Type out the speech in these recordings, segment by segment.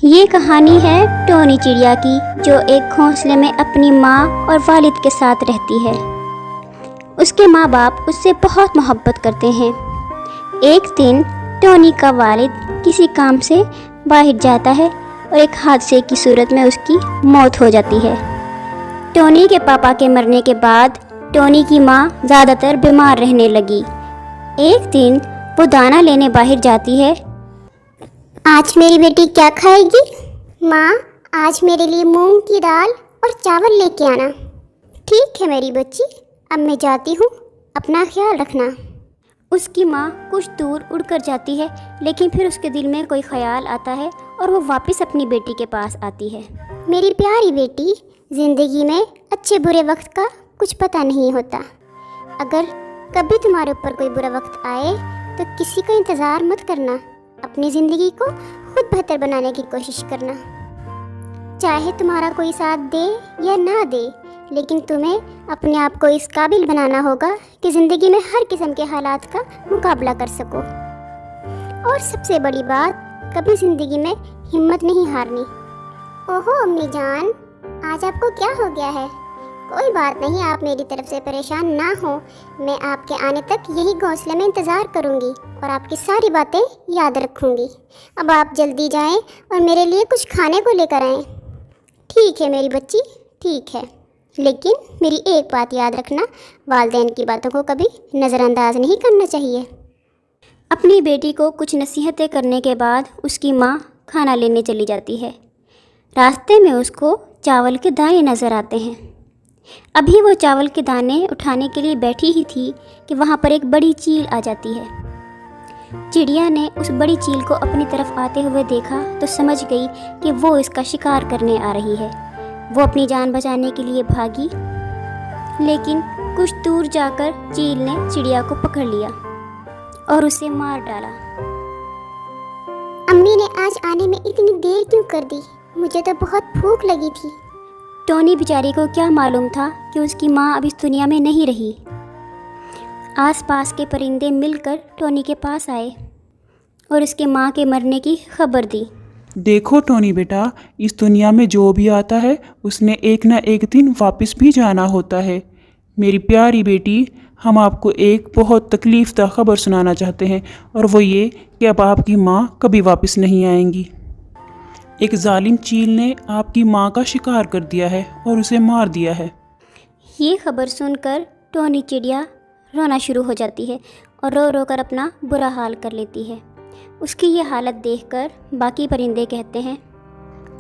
یہ کہانی ہے ٹونی چڑیا کی، جو ایک گھونسلے میں اپنی ماں اور والد کے ساتھ رہتی ہے۔ اس کے ماں باپ اس سے بہت محبت کرتے ہیں۔ ایک دن ٹونی کا والد کسی کام سے باہر جاتا ہے اور ایک حادثے کی صورت میں اس کی موت ہو جاتی ہے۔ ٹونی کے پاپا کے مرنے کے بعد ٹونی کی ماں زیادہ تر بیمار رہنے لگی۔ ایک دن وہ دانہ لینے باہر جاتی ہے۔ آج میری بیٹی کیا کھائے گی؟ ماں، آج میرے لیے مونگ کی دال اور چاول لے کے آنا۔ ٹھیک ہے میری بچی، اب میں جاتی ہوں، اپنا خیال رکھنا۔ اس کی ماں کچھ دور اڑ کر جاتی ہے، لیکن پھر اس کے دل میں کوئی خیال آتا ہے اور وہ واپس اپنی بیٹی کے پاس آتی ہے۔ میری پیاری بیٹی، زندگی میں اچھے برے وقت کا کچھ پتہ نہیں ہوتا۔ اگر کبھی تمہارے اوپر کوئی برا وقت آئے تو کسی کا انتظار مت کرنا، اپنی زندگی کو خود بہتر بنانے کی کوشش کرنا۔ چاہے تمہارا کوئی ساتھ دے یا نہ دے، لیکن تمہیں اپنے آپ کو اس قابل بنانا ہوگا کہ زندگی میں ہر قسم کے حالات کا مقابلہ کر سکو۔ اور سب سے بڑی بات، کبھی زندگی میں ہمت نہیں ہارنی۔ اوہو امی جان، آج آپ کو کیا ہو گیا ہے؟ کوئی بات نہیں، آپ میری طرف سے پریشان نہ ہوں، میں آپ کے آنے تک یہی گھونسلے میں انتظار کروں گی اور آپ کی ساری باتیں یاد رکھوں گی۔ اب آپ جلدی جائیں اور میرے لیے کچھ کھانے کو لے کر آئیں۔ ٹھیک ہے میری بچی، ٹھیک ہے، لیکن میری ایک بات یاد رکھنا، والدین کی باتوں کو کبھی نظر انداز نہیں کرنا چاہیے۔ اپنی بیٹی کو کچھ نصیحتیں کرنے کے بعد اس کی ماں کھانا لینے چلی جاتی ہے۔ راستے میں اس کو چاول کے دانے نظر آتے ہیں۔ ابھی وہ چاول کے دانے اٹھانے کے لیے بیٹھی ہی تھی کہ وہاں پر ایک بڑی چیل آ جاتی ہے۔ چڑیا نے اس بڑی چیل کو اپنی طرف آتے ہوئے دیکھا تو سمجھ گئی کہ وہ اس کا شکار کرنے آ رہی ہے۔ وہ اپنی جان بچانے کے لیے بھاگی، لیکن کچھ دور جا کر چیل نے چڑیا کو پکڑ لیا اور اسے مار ڈالا۔ امی نے آج آنے میں اتنی دیر کیوں کر دی؟ مجھے تو بہت بھوک لگی تھی۔ ٹونی بیچاری کو کیا معلوم تھا کہ اس کی ماں اب اس دنیا میں نہیں رہی۔ آس پاس کے پرندے مل کر ٹونی کے پاس آئے اور اس کے ماں کے مرنے کی خبر دی۔ دیکھو ٹونی بیٹا، اس دنیا میں جو بھی آتا ہے اس نے ایک نہ ایک دن واپس بھی جانا ہوتا ہے۔ میری پیاری بیٹی، ہم آپ کو ایک بہت تکلیف دہ خبر سنانا چاہتے ہیں، اور وہ یہ کہ اب آپ کی ماں کبھی واپس نہیں آئیں گی۔ ایک ظالم چیل نے آپ کی ماں کا شکار کر دیا ہے اور اسے مار دیا ہے۔ یہ خبر سن کر ٹونی چڑیا رونا شروع ہو جاتی ہے اور رو رو کر اپنا برا حال کر لیتی ہے۔ اس کی یہ حالت دیکھ کر باقی پرندے کہتے ہیں،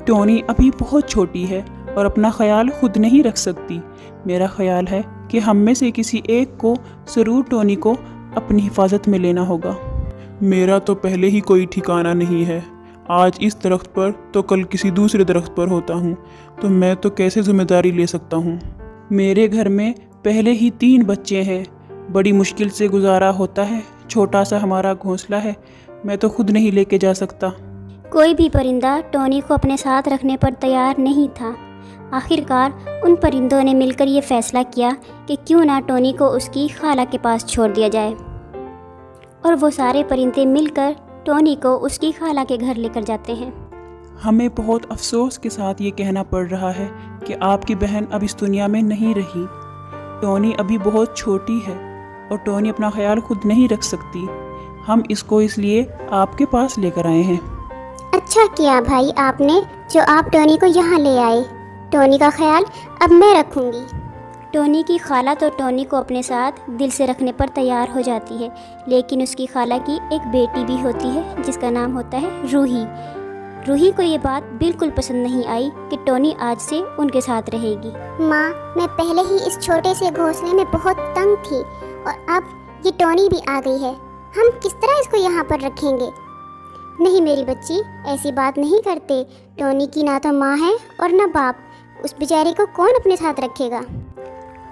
ٹونی ابھی بہت چھوٹی ہے اور اپنا خیال خود نہیں رکھ سکتی۔ میرا خیال ہے کہ ہم میں سے کسی ایک کو ضرور ٹونی کو اپنی حفاظت میں لینا ہوگا۔ میرا تو پہلے ہی کوئی ٹھکانہ نہیں ہے، آج اس درخت پر تو کل کسی دوسرے درخت پر ہوتا ہوں، تو میں تو کیسے ذمہ داری لے سکتا ہوں؟ میرے گھر میں پہلے ہی 3 بچے ہیں، بڑی مشکل سے گزارا ہوتا ہے، چھوٹا سا ہمارا گھونسلہ ہے، میں تو خود نہیں لے کے جا سکتا۔ کوئی بھی پرندہ ٹونی کو اپنے ساتھ رکھنے پر تیار نہیں تھا۔ آخر کار ان پرندوں نے مل کر یہ فیصلہ کیا کہ کیوں نہ ٹونی کو اس کی خالہ کے پاس چھوڑ دیا جائے، اور وہ سارے پرندے مل کر ٹونی کو اس کی خالہ کے گھر لے کر جاتے ہیں۔ ہمیں بہت افسوس کے ساتھ یہ کہنا پڑ رہا ہے کہ آپ کی بہن اب اس دنیا میں نہیں رہی۔ ٹونی ابھی بہت چھوٹی ہے اور ٹونی اپنا خیال خود نہیں رکھ سکتی۔ ہم اس کو اس لیے آپ کے پاس لے کر آئے ہیں۔ اچھا کیا بھائی آپ نے، جو آپ ٹونی کو یہاں لے آئے۔ ٹونی کا خیال اب میں رکھوں گی۔ ٹونی کی خالہ تو ٹونی کو اپنے ساتھ دل سے رکھنے پر تیار ہو جاتی ہے، لیکن اس کی خالہ کی ایک بیٹی بھی ہوتی ہے جس کا نام ہوتا ہے روحی۔ روحی کو یہ بات بالکل پسند نہیں آئی کہ ٹونی آج سے ان کے ساتھ رہے گی۔ ماں، میں پہلے ہی اس چھوٹے سے گھونسلے میں بہت تنگ تھی، اور اب یہ ٹونی بھی آ گئی ہے، ہم کس طرح اس کو یہاں پر رکھیں گے؟ نہیں میری بچی، ایسی بات نہیں کرتے۔ ٹونی کی نہ تو ماں ہے اور نہ باپ، اس بیچاری کو کون اپنے ساتھ رکھے گا؟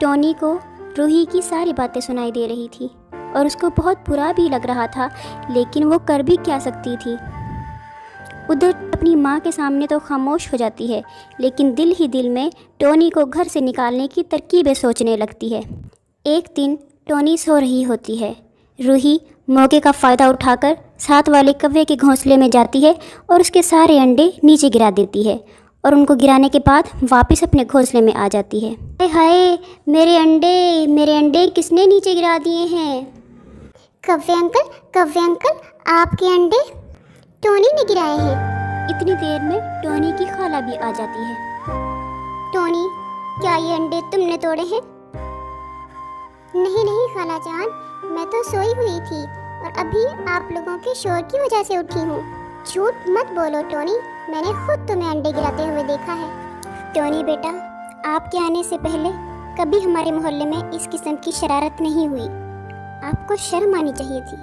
ٹونی کو روحی کی ساری باتیں سنائی دے رہی تھی اور اس کو بہت برا بھی لگ رہا تھا، لیکن وہ کر بھی کیا سکتی تھی؟ ادھر اپنی ماں کے سامنے تو خاموش ہو جاتی ہے، لیکن دل ہی دل میں ٹونی کو گھر سے نکالنے کی ترکیبیں سوچنے لگتی ہے۔ ایک دن ٹونی سو رہی ہوتی ہے۔ روحی موقع کا فائدہ اٹھا کر साथ वाले कौवे के घोंसले में जाती है और उसके सारे अंडे नीचे गिरा देती है और उनको गिराने के बाद वापस अपने घोंसले में आ जाती है। हाय हाय, मेरे अंडे किसने नीचे गिरा दिए हैं? कव्वे अंकल, आपके अंडे टोनी ने गिराए हैं। इतनी देर में टोनी की खाला भी आ जाती है। टोनी, क्या ये अंडे तुमने तोड़े हैं? नहीं खाला जान, मैं तो सोई हुई थी और अभी आप लोगों के शोर की वजह से उठी हूँ। झूठ मत बोलो टोनी, मैंने खुद तुम्हें अंडे गिराते हुए देखा है। टोनी बेटा, आपके आने से पहले कभी हमारे मोहल्ले में इस किस्म की शरारत नहीं हुई। आपको शर्म आनी चाहिए थी।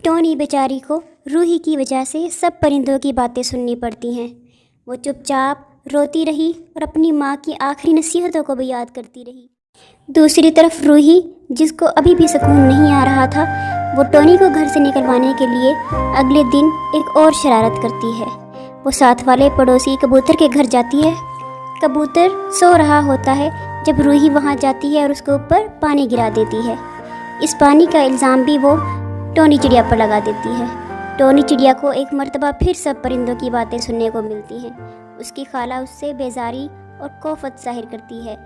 टोनी बेचारी को रूही की वजह से सब परिंदों की बातें सुननी पड़ती हैं। वो चुपचाप रोती रही और अपनी माँ की आखिरी नसीहतों को भी याद करती रही। दूसरी तरफ रूही, जिसको अभी भी सुकून नहीं आ रहा था, वो टोनी को घर से निकलवाने के लिए अगले दिन एक और शरारत करती है। वो साथ वाले पड़ोसी कबूतर के घर जाती है। कबूतर सो रहा होता है जब रूही वहाँ जाती है और उसके ऊपर पानी गिरा देती है। इस पानी का इल्ज़ाम भी वो टोनी चिड़िया पर लगा देती है। टोनी चिड़िया को एक मर्तबा फिर सब परिंदों की बातें सुनने को मिलती हैं। उसकी खाला उससे बेजारी और कोफत ज़ाहिर करती है।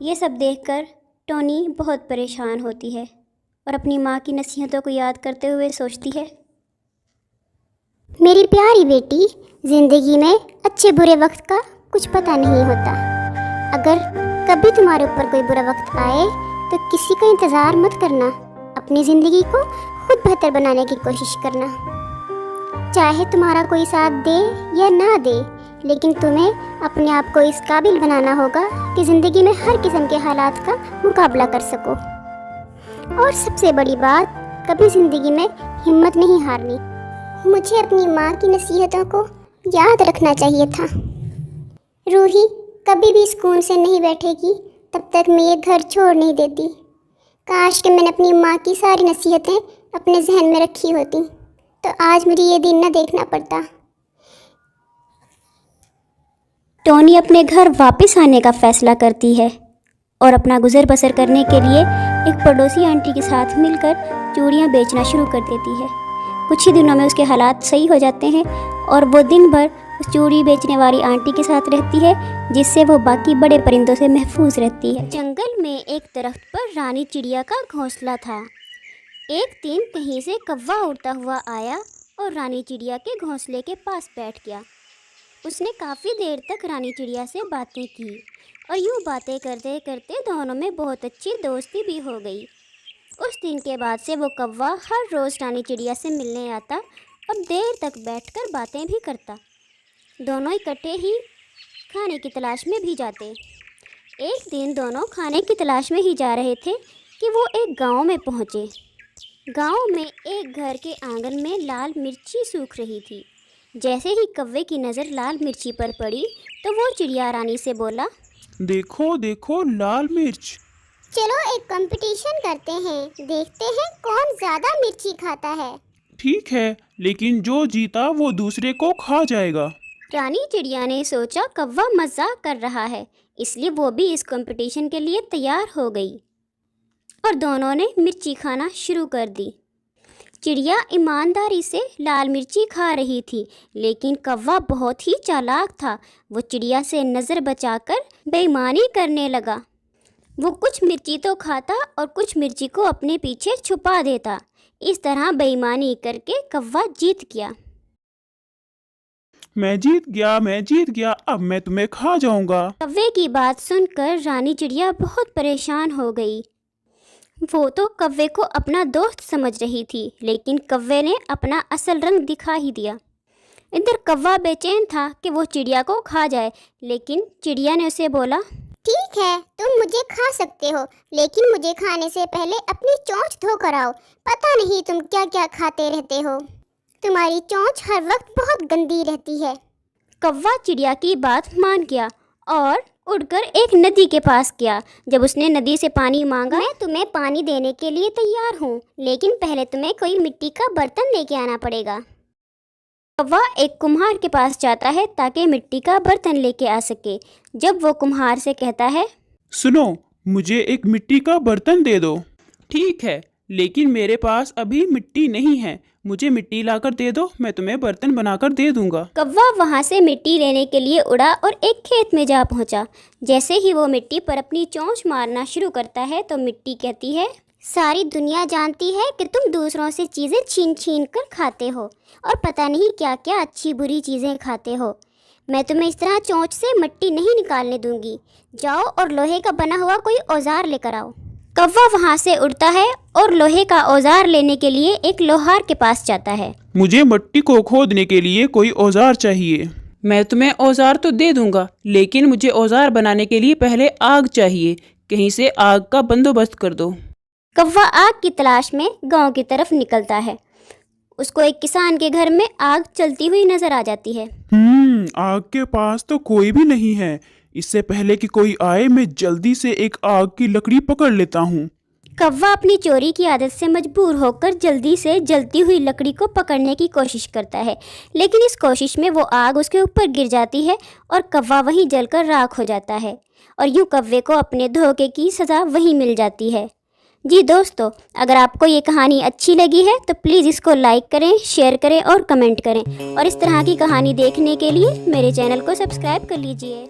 ये सब देखकर टोनी बहुत परेशान होती है और अपनी माँ की नसीहतों को याद करते हुए सोचती है, मेरी प्यारी बेटी, ज़िंदगी में अच्छे बुरे वक्त का कुछ पता नहीं होता। अगर कभी तुम्हारे ऊपर कोई बुरा वक्त आए तो किसी का इंतज़ार मत करना। अपनी ज़िंदगी को खुद बेहतर बनाने की कोशिश करना। चाहे तुम्हारा कोई साथ दे या ना दे, लेकिन तुम्हें अपने आप को इस काबिल बनाना होगा कि ज़िंदगी में हर किस्म के हालात का मुकाबला कर सको। और सबसे बड़ी बात, कभी ज़िंदगी में हिम्मत नहीं हारनी। मुझे अपनी माँ की नसीहतों को याद रखना चाहिए था। रूही कभी भी सुकून से नहीं बैठेगी तब तक मैं ये घर छोड़ नहीं देती। काश कि मैंने अपनी माँ की सारी नसीहतें अपने जहन में रखी होती तो आज मुझे ये दिन न देखना पड़ता। टोनी अपने घर वापस आने का फ़ैसला करती है और अपना गुज़र बसर करने के लिए एक पड़ोसी आंटी के साथ मिलकर चूड़ियाँ बेचना शुरू कर देती है। कुछ ही दिनों में उसके हालात सही हो जाते हैं और वो दिन भर उस चूड़ी बेचने वाली आंटी के साथ रहती है, जिससे वो बाकी बड़े परिंदों से महफूज रहती है। जंगल में एक दरख्त पर रानी चिड़िया का घोंसला था। एक दिन कहीं से कौवा उड़ता हुआ आया और रानी चिड़िया के घोंसले के पास बैठ गया। उसने काफ़ी देर तक रानी चिड़िया से बातें की और यूँ बातें करते करते दोनों में बहुत अच्छी दोस्ती भी हो गई। उस दिन के बाद से वो कौवा हर रोज़ रानी चिड़िया से मिलने आता और देर तक बैठकर बातें भी करता। दोनों इकट्ठे ही खाने की तलाश में भी जाते। एक दिन दोनों खाने की तलाश में ही जा रहे थे कि वो एक गांव में पहुँचे। गांव में एक घर के आंगन में लाल मिर्ची सूख रही थी। जैसे ही कौवे की नज़र लाल मिर्ची पर पड़ी तो वो चिड़िया रानी से बोला, देखो देखो लाल मिर्च। चलो एक कंपटीशन करते हैं, देखते हैं कौन ज़्यादा मिर्ची खाता है। ठीक है, लेकिन जो जीता वो दूसरे को खा जाएगा। रानी चिड़िया ने सोचा कौवा मजाक कर रहा है, इसलिए वो भी इस कंपटीशन के लिए तैयार हो गई और दोनों ने मिर्ची खाना शुरू कर दी। चिड़िया ईमानदारी से लाल मिर्ची खा रही थी, लेकिन कौवा बहुत ही चालाक था। वो चिड़िया से नज़र बचाकर बेईमानी करने लगा। वो कुछ मिर्ची तो खाता और कुछ मिर्ची को अपने पीछे छुपा देता। इस तरह बेईमानी करके कौवा जीत गया। मैं जीत गया, अब मैं तुम्हें खा जाऊंगा। कौवे की बात सुनकर रानी चिड़िया बहुत परेशान हो गई। वो तो कौवे को अपना दोस्त समझ रही थी, लेकिन कौवे ने अपना असल रंग दिखा ही दिया। इधर कौवा बेचैन था कि वो चिड़िया को खा जाए, लेकिन चिड़िया ने उसे बोला, ठीक है, तुम मुझे खा सकते हो, लेकिन मुझे खाने से पहले अपनी चोंच धो कर आओ। पता नहीं तुम क्या क्या खाते रहते हो। तुम्हारी चोंच हर वक्त बहुत गंदी रहती है। कौवा चिड़िया की बात मान गया और उड़कर एक नदी के पास गया। जब उसने नदी से पानी मांगा, मैं तुम्हें पानी देने के लिए तैयार हूँ, लेकिन पहले तुम्हें कोई मिट्टी का बर्तन लेके आना पड़ेगा। कौवा एक कुम्हार के पास जाता है ताकि मिट्टी का बर्तन लेके आ सके। जब वो कुम्हार से कहता है, सुनो, मुझे एक मिट्टी का बर्तन दे दो। ठीक है, लेकिन मेरे पास अभी मिट्टी नहीं है, मुझे मिट्टी लाकर दे दो, मैं तुम्हें बर्तन बनाकर दे दूंगा। कौवा वहाँ से मिट्टी लेने के लिए उड़ा और एक खेत में जा पहुँचा। जैसे ही वो मिट्टी पर अपनी चोंच मारना शुरू करता है तो मिट्टी कहती है, सारी दुनिया जानती है कि तुम दूसरों से चीज़ें छीन छीन कर खाते हो और पता नहीं क्या क्या अच्छी बुरी चीज़ें खाते हो। मैं तुम्हें इस तरह चोंच से मिट्टी नहीं निकालने दूंगी। जाओ और लोहे का बना हुआ कोई औजार लेकर आओ। कौवा वहाँ से उड़ता है और लोहे का औजार लेने के लिए एक लोहार के पास जाता है। मुझे मिट्टी को खोदने के लिए कोई औजार चाहिए। मैं तुम्हें औजार तो दे दूंगा, लेकिन मुझे औजार बनाने के लिए पहले आग चाहिए, कहीं से आग का बंदोबस्त कर दो। कौवा आग की तलाश में गांव की तरफ निकलता है। उसको एक किसान के घर में आग चलती हुई नजर आ जाती है। आग के पास तो कोई भी नहीं है। इससे पहले कि कोई आए, मैं जल्दी से एक आग की लकड़ी पकड़ लेता हूँ। कौवा अपनी चोरी की आदत से मजबूर होकर जल्दी से जलती हुई लकड़ी को पकड़ने की कोशिश करता है, लेकिन इस कोशिश में वो आग उसके ऊपर गिर जाती है और कौवा वहीं जलकर राख हो जाता है और यूं कौवे को अपने धोखे की सज़ा वहीं मिल जाती है। जी दोस्तों, अगर आपको ये कहानी अच्छी लगी है तो प्लीज़ इसको लाइक करें, शेयर करें और कमेंट करें, और इस तरह की कहानी देखने के लिए मेरे चैनल को सब्सक्राइब कर लीजिए।